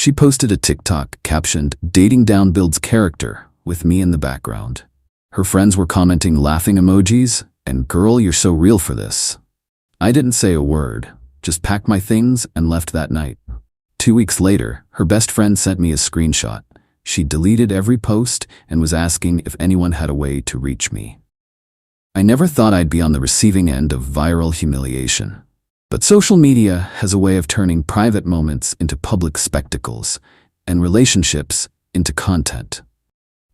She posted a TikTok captioned, "Dating down builds character," with me in the background. Her friends were commenting laughing emojis, and "Girl, you're so real for this." I didn't say a word, just packed my things and left that night. 2 weeks later, her best friend sent me a screenshot. She deleted every post and was asking if anyone had a way to reach me. I never thought I'd be on the receiving end of viral humiliation. But social media has a way of turning private moments into public spectacles, and relationships into content.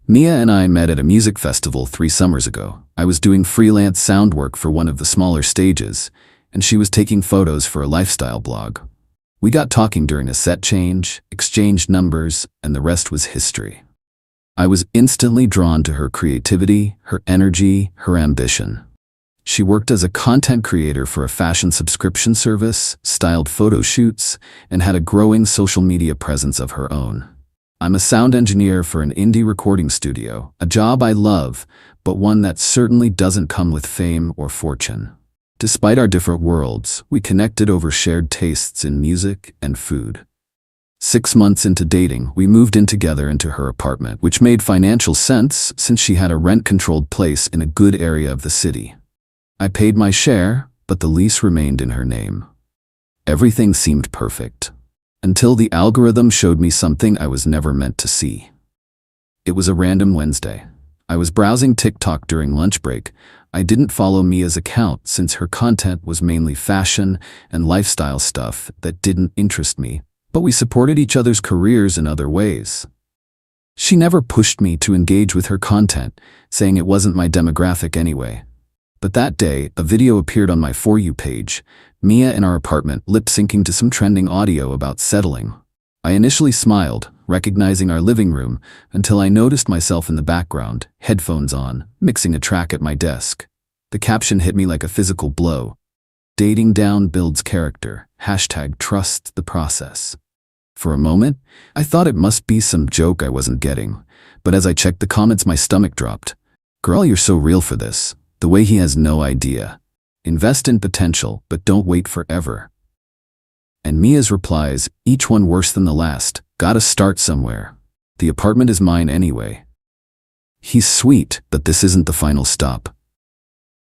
Mia and I met at a music festival 3 summers ago. I was doing freelance sound work for one of the smaller stages, and she was taking photos for a lifestyle blog. We got talking during a set change, exchanged numbers, and the rest was history. I was instantly drawn to her creativity, her energy, her ambition. She worked as a content creator for a fashion subscription service, styled photo shoots, and had a growing social media presence of her own. I'm a sound engineer for an indie recording studio, a job I love, but one that certainly doesn't come with fame or fortune. Despite our different worlds, we connected over shared tastes in music and food. 6 months into dating, we moved in together into her apartment, which made financial sense since she had a rent-controlled place in a good area of the city. I paid my share, but the lease remained in her name. Everything seemed perfect, until the algorithm showed me something I was never meant to see. It was a random Wednesday. I was browsing TikTok during lunch break. I didn't follow Mia's account since her content was mainly fashion and lifestyle stuff that didn't interest me, but we supported each other's careers in other ways. She never pushed me to engage with her content, saying it wasn't my demographic anyway. But that day, a video appeared on my For You page, Mia in our apartment lip-syncing to some trending audio about settling. I initially smiled, recognizing our living room, until I noticed myself in the background, headphones on, mixing a track at my desk. The caption hit me like a physical blow. "Dating down builds character. #trust the process." For a moment, I thought it must be some joke I wasn't getting, but as I checked the comments, my stomach dropped. "Girl, you're so real for this. The way he has no idea. Invest in potential, but don't wait forever." And Mia's replies, each one worse than the last. "Gotta start somewhere. The apartment is mine anyway." He's sweet, but this isn't the final stop.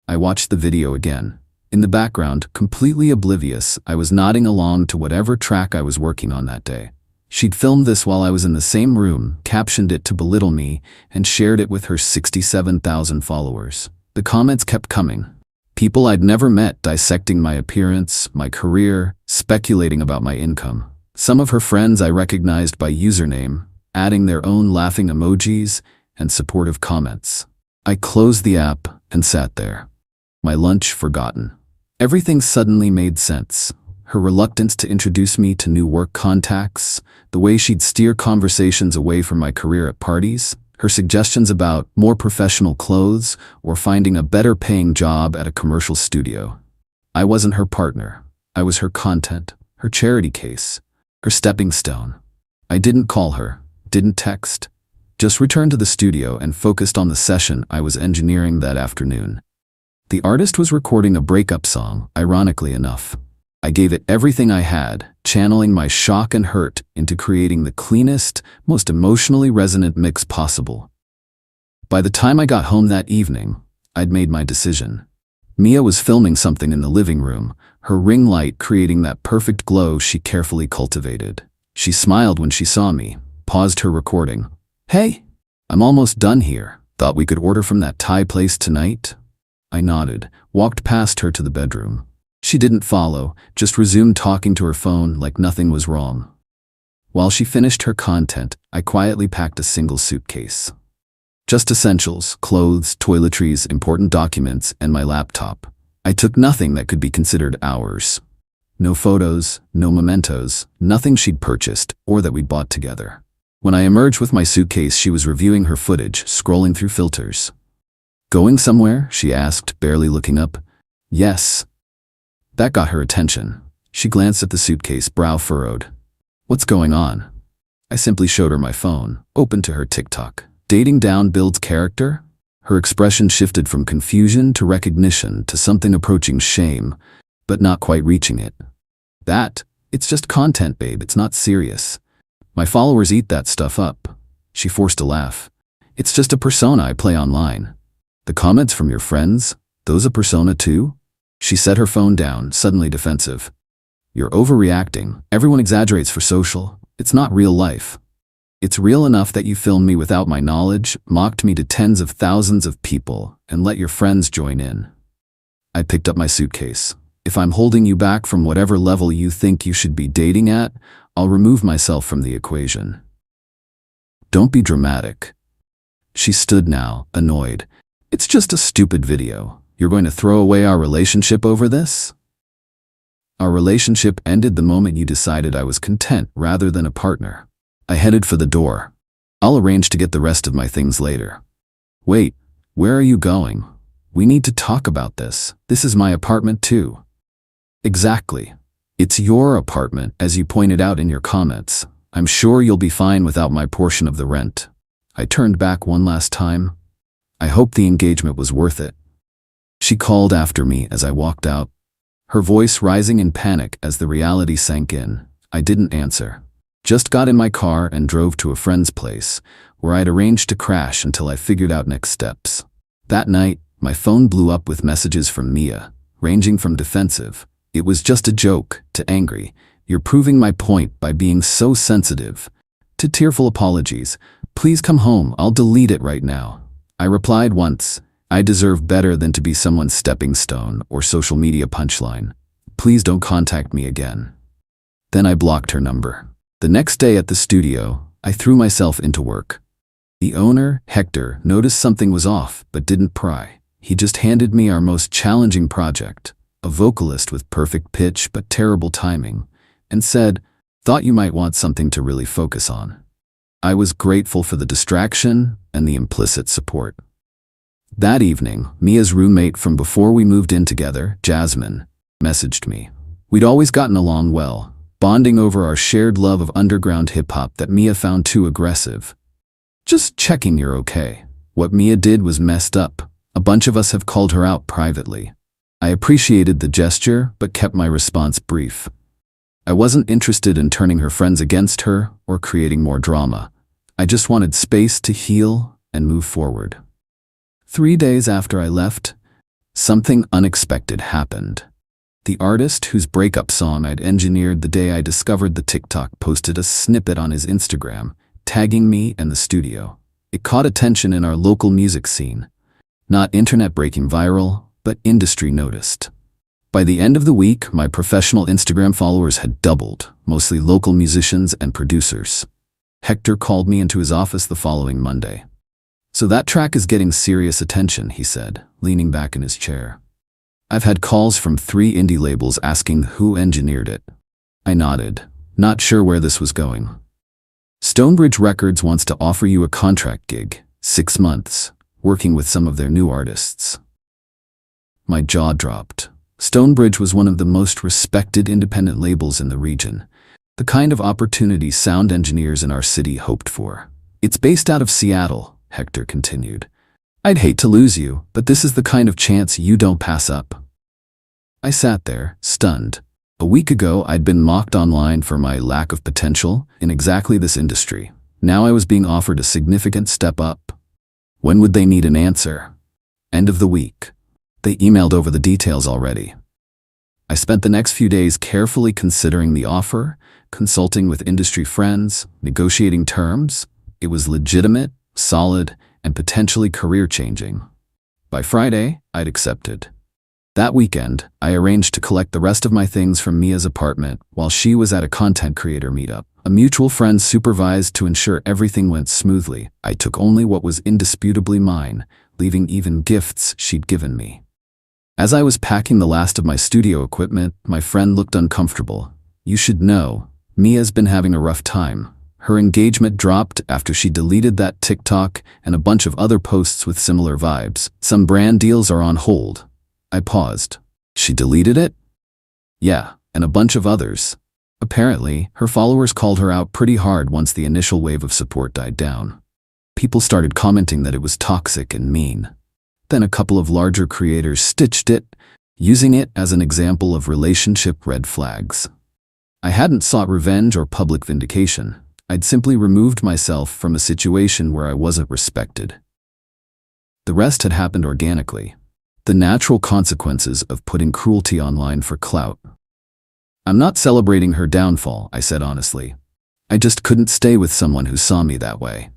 I watched the video again. In the background, completely oblivious, I was nodding along to whatever track I was working on that day. She'd filmed this while I was in the same room, captioned it to belittle me, and shared it with her 67,000 followers. The comments kept coming. People I'd never met dissecting my appearance, my career, speculating about my income. Some of her friends I recognized by username, adding their own laughing emojis and supportive comments. I closed the app and sat there, my lunch forgotten. Everything suddenly made sense. Her reluctance to introduce me to new work contacts, the way she'd steer conversations away from my career at parties, her suggestions about more professional clothes or finding a better paying job at a commercial studio. I wasn't her partner. I was her content, her charity case, her stepping stone. I didn't call her, didn't text, just returned to the studio and focused on the session I was engineering that afternoon. The artist was recording a breakup song, ironically enough. I gave it everything I had, channeling my shock and hurt into creating the cleanest, most emotionally resonant mix possible. By the time I got home that evening, I'd made my decision. Mia was filming something in the living room, her ring light creating that perfect glow she carefully cultivated. She smiled when she saw me, paused her recording. "Hey, I'm almost done here. Thought we could order from that Thai place tonight?" I nodded, walked past her to the bedroom. She didn't follow, just resumed talking to her phone like nothing was wrong. While she finished her content, I quietly packed a single suitcase. Just essentials, clothes, toiletries, important documents, and my laptop. I took nothing that could be considered ours. No photos, no mementos, nothing she'd purchased or that we'd bought together. When I emerged with my suitcase, she was reviewing her footage, scrolling through filters. "Going somewhere?" she asked, barely looking up. "Yes." That got her attention. She glanced at the suitcase, brow furrowed. "What's going on?" I simply showed her my phone, open to her TikTok. "Dating down builds character?" Her expression shifted from confusion to recognition to something approaching shame, but not quite reaching it. "It's just content, babe. It's not serious." My followers eat that stuff up. She forced a laugh. It's just a persona I play online. The comments from your friends, those a persona too? She set her phone down, suddenly defensive. You're overreacting. Everyone exaggerates for social. It's not real life. It's real enough that you filmed me without my knowledge, mocked me to tens of thousands of people, and let your friends join in. I picked up my suitcase. If I'm holding you back from whatever level you think you should be dating at, I'll remove myself from the equation. Don't be dramatic. She stood now, annoyed. It's just a stupid video. You're going to throw away our relationship over this? Our relationship ended the moment you decided I was content rather than a partner. I headed for the door. I'll arrange to get the rest of my things later. Wait, where are you going? We need to talk about this. This is my apartment too. Exactly. It's your apartment, as you pointed out in your comments. I'm sure you'll be fine without my portion of the rent. I turned back one last time. I hope the engagement was worth it. She called after me as I walked out, her voice rising in panic as the reality sank in. I didn't answer. Just got in my car and drove to a friend's place, where I'd arranged to crash until I figured out next steps. That night, my phone blew up with messages from Mia, ranging from defensive, "It was just a joke," to angry, "You're proving my point by being so sensitive," to tearful apologies, "Please come home, I'll delete it right now." I replied once, "I deserve better than to be someone's stepping stone or social media punchline. Please don't contact me again." Then I blocked her number. The next day at the studio, I threw myself into work. The owner, Hector, noticed something was off but didn't pry. He just handed me our most challenging project, a vocalist with perfect pitch but terrible timing, and said, "Thought you might want something to really focus on." I was grateful for the distraction and the implicit support. That evening, Mia's roommate from before we moved in together, Jasmine, messaged me. We'd always gotten along well, bonding over our shared love of underground hip-hop that Mia found too aggressive. "Just checking you're okay. What Mia did was messed up. A bunch of us have called her out privately." I appreciated the gesture, but kept my response brief. I wasn't interested in turning her friends against her or creating more drama. I just wanted space to heal and move forward. 3 days after I left, something unexpected happened. The artist whose breakup song I'd engineered the day I discovered the TikTok posted a snippet on his Instagram, tagging me and the studio. It caught attention in our local music scene. Not internet breaking viral, but industry noticed. By the end of the week, my professional Instagram followers had doubled, mostly local musicians and producers. Hector called me into his office the following Monday. "So that track is getting serious attention," he said, leaning back in his chair. "I've had calls from 3 indie labels asking who engineered it." I nodded, not sure where this was going. "Stonebridge Records wants to offer you a contract gig, 6 months, working with some of their new artists." My jaw dropped. Stonebridge was one of the most respected independent labels in the region, the kind of opportunity sound engineers in our city hoped for. "It's based out of Seattle," Hector continued. "I'd hate to lose you, but this is the kind of chance you don't pass up." I sat there, stunned. A week ago, I'd been mocked online for my lack of potential in exactly this industry. Now I was being offered a significant step up. When would they need an answer? End of the week. They emailed over the details already. I spent the next few days carefully considering the offer, consulting with industry friends, negotiating terms. It was legitimate, solid, and potentially career-changing. By Friday, I'd accepted. That weekend, I arranged to collect the rest of my things from Mia's apartment while she was at a content creator meetup. A mutual friend supervised to ensure everything went smoothly. I took only what was indisputably mine, leaving even gifts she'd given me. As I was packing the last of my studio equipment, my friend looked uncomfortable. "You should know, Mia's been having a rough time. Her engagement dropped after she deleted that TikTok and a bunch of other posts with similar vibes. Some brand deals are on hold." I paused. "She deleted it?" "Yeah, and a bunch of others." Apparently, her followers called her out pretty hard once the initial wave of support died down. People started commenting that it was toxic and mean. Then a couple of larger creators stitched it, using it as an example of relationship red flags. I hadn't sought revenge or public vindication. I'd simply removed myself from a situation where I wasn't respected. The rest had happened organically. The natural consequences of putting cruelty online for clout. I'm not celebrating her downfall, I said honestly. I just couldn't stay with someone who saw me that way.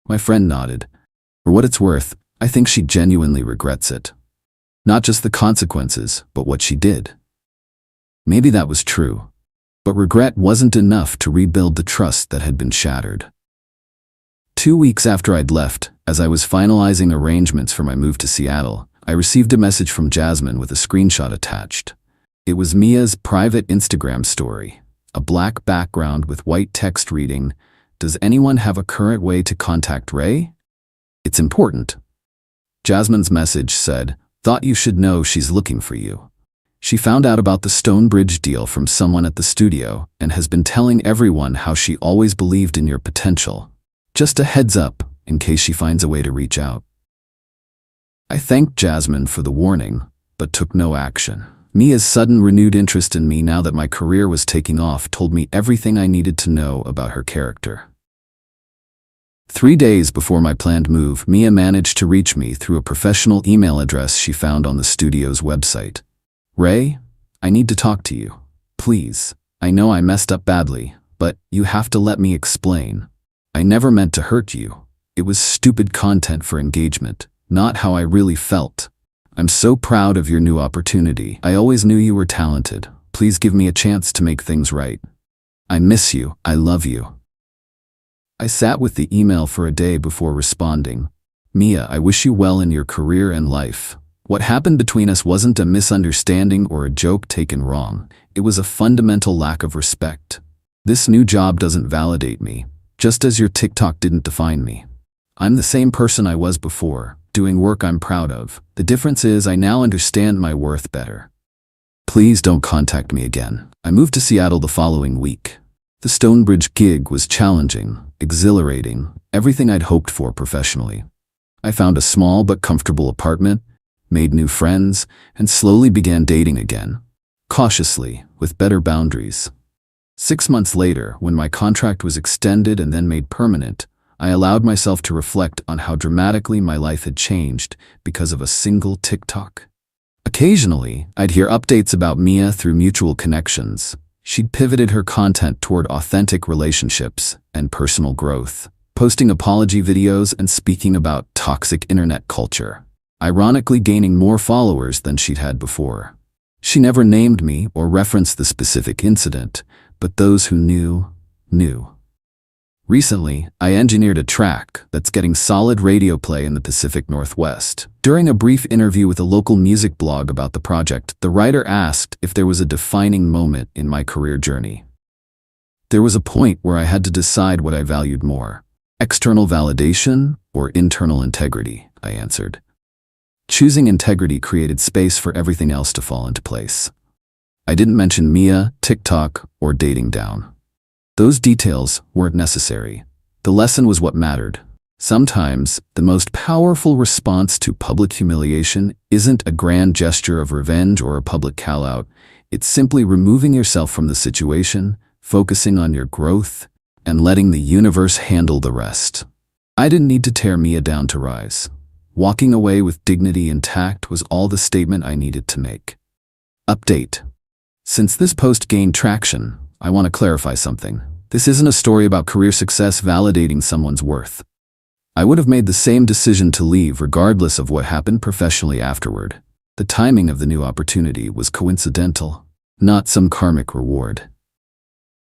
My friend nodded. For what it's worth, I think she genuinely regrets it. Not just the consequences, but what she did. Maybe that was true, but regret wasn't enough to rebuild the trust that had been shattered. 2 weeks after I'd left, as I was finalizing arrangements for my move to Seattle, I received a message from Jasmine with a screenshot attached. It was Mia's private Instagram story, a black background with white text reading, "Does anyone have a current way to contact Ray? It's important." Jasmine's message said, "Thought you should know she's looking for you. She found out about the Stonebridge deal from someone at the studio and has been telling everyone how she always believed in your potential. Just a heads up in case she finds a way to reach out." I thanked Jasmine for the warning, but took no action. Mia's sudden renewed interest in me now that my career was taking off told me everything I needed to know about her character. 3 days before my planned move, Mia managed to reach me through a professional email address she found on the studio's website. "Ray, I need to talk to you. Please. I know I messed up badly, but you have to let me explain. I never meant to hurt you. It was stupid content for engagement, not how I really felt. I'm so proud of your new opportunity. I always knew you were talented. Please give me a chance to make things right. I miss you. I love you." I sat with the email for a day before responding. "Mia, I wish you well in your career and life. What happened between us wasn't a misunderstanding or a joke taken wrong. It was a fundamental lack of respect. This new job doesn't validate me, just as your TikTok didn't define me. I'm the same person I was before, doing work I'm proud of. The difference is I now understand my worth better. Please don't contact me again." I moved to Seattle the following week. The Stonebridge gig was challenging, exhilarating, everything I'd hoped for professionally. I found a small but comfortable apartment, made new friends, and slowly began dating again. Cautiously, with better boundaries. 6 months later, when my contract was extended and then made permanent, I allowed myself to reflect on how dramatically my life had changed because of a single TikTok. Occasionally, I'd hear updates about Mia through mutual connections. She'd pivoted her content toward authentic relationships and personal growth, posting apology videos and speaking about toxic internet culture, ironically gaining more followers than she'd had before. She never named me or referenced the specific incident, but those who knew, knew. Recently, I engineered a track that's getting solid radio play in the Pacific Northwest. During a brief interview with a local music blog about the project, the writer asked if there was a defining moment in my career journey. There was a point where I had to decide what I valued more, external validation or internal integrity, I answered. Choosing integrity created space for everything else to fall into place. I didn't mention Mia, TikTok, or dating down. Those details weren't necessary. The lesson was what mattered. Sometimes, the most powerful response to public humiliation isn't a grand gesture of revenge or a public call-out. It's simply removing yourself from the situation, focusing on your growth, and letting the universe handle the rest. I didn't need to tear Mia down to rise. Walking away with dignity intact was all the statement I needed to make. Update. Since this post gained traction, I want to clarify something. This isn't a story about career success validating someone's worth. I would have made the same decision to leave regardless of what happened professionally afterward. The timing of the new opportunity was coincidental, not some karmic reward.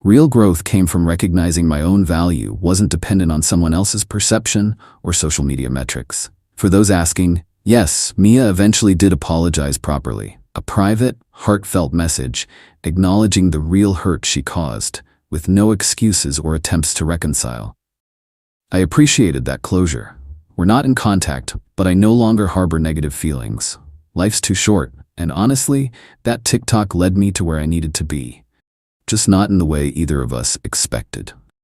Real growth came from recognizing my own value wasn't dependent on someone else's perception or social media metrics. For those asking, yes, Mia eventually did apologize properly. A private, heartfelt message acknowledging the real hurt she caused, with no excuses or attempts to reconcile. I appreciated that closure. We're not in contact, but I no longer harbor negative feelings. Life's too short, and honestly, that TikTok led me to where I needed to be. Just not in the way either of us expected.